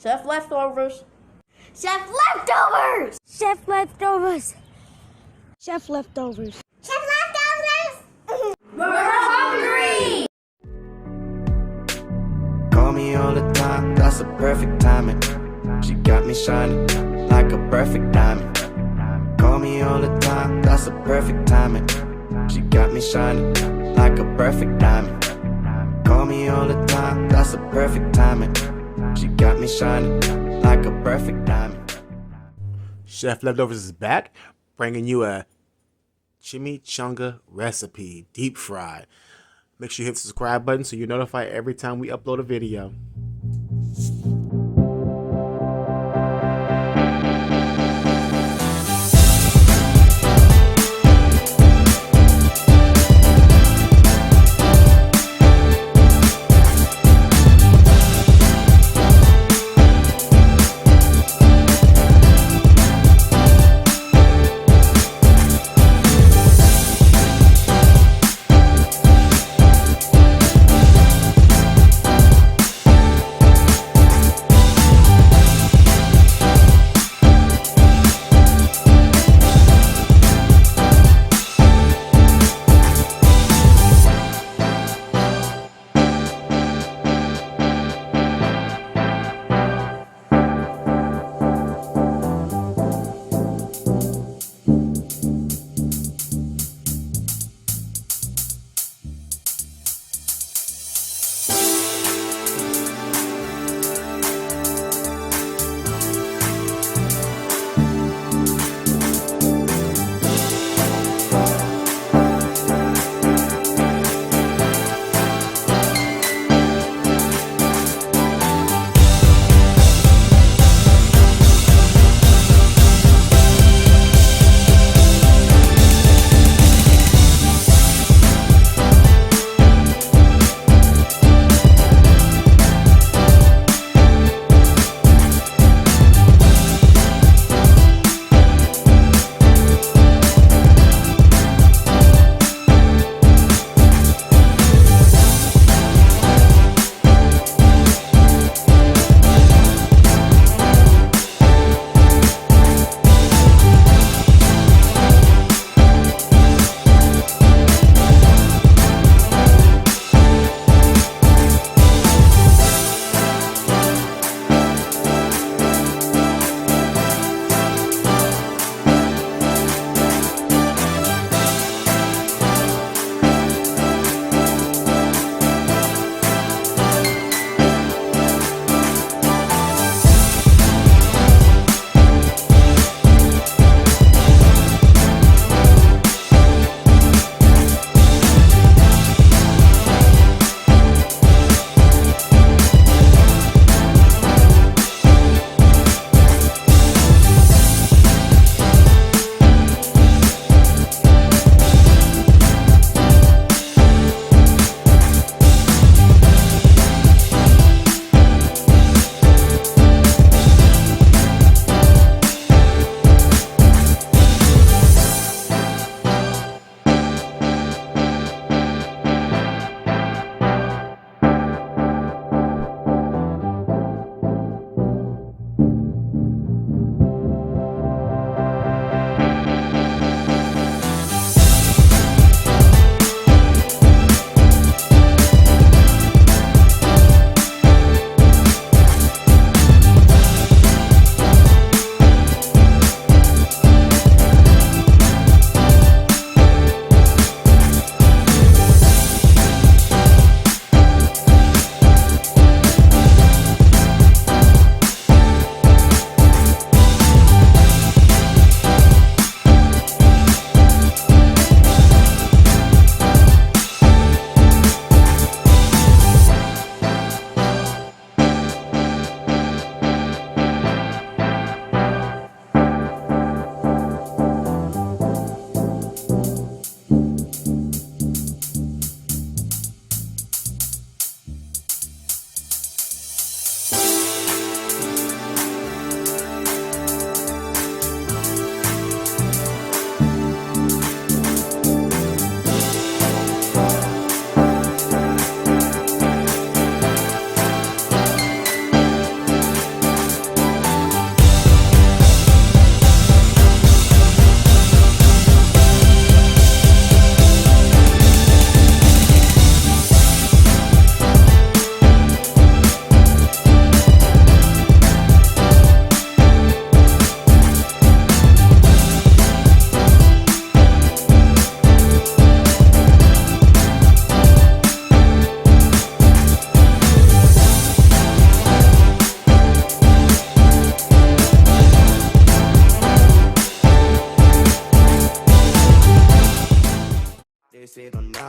Chef leftovers. Chef leftovers! Chef leftovers. Chef leftovers. Chef leftovers! We're hungry! Call me all the time, that's a perfect timing. She got me shining like a perfect diamond. Call me all the time, that's a perfect timing. She got me shining like a perfect diamond. Call me all the time, that's a perfect timing. She got me shining like a perfect diamond. Chef Leftovers is back, bringing you a chimichanga recipe, deep fried. Make sure you hit the subscribe button so you're notified every time we upload a video.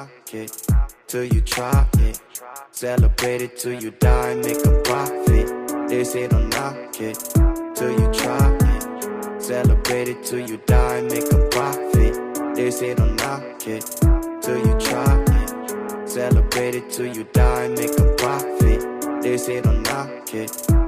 knock it till you try it. Celebrate it till you die, make a profit. They say don't knock it till you try it. Celebrate it till you die, make a profit. They say don't knock it till you try it. Celebrate it till you die, make a profit. They say don't knock it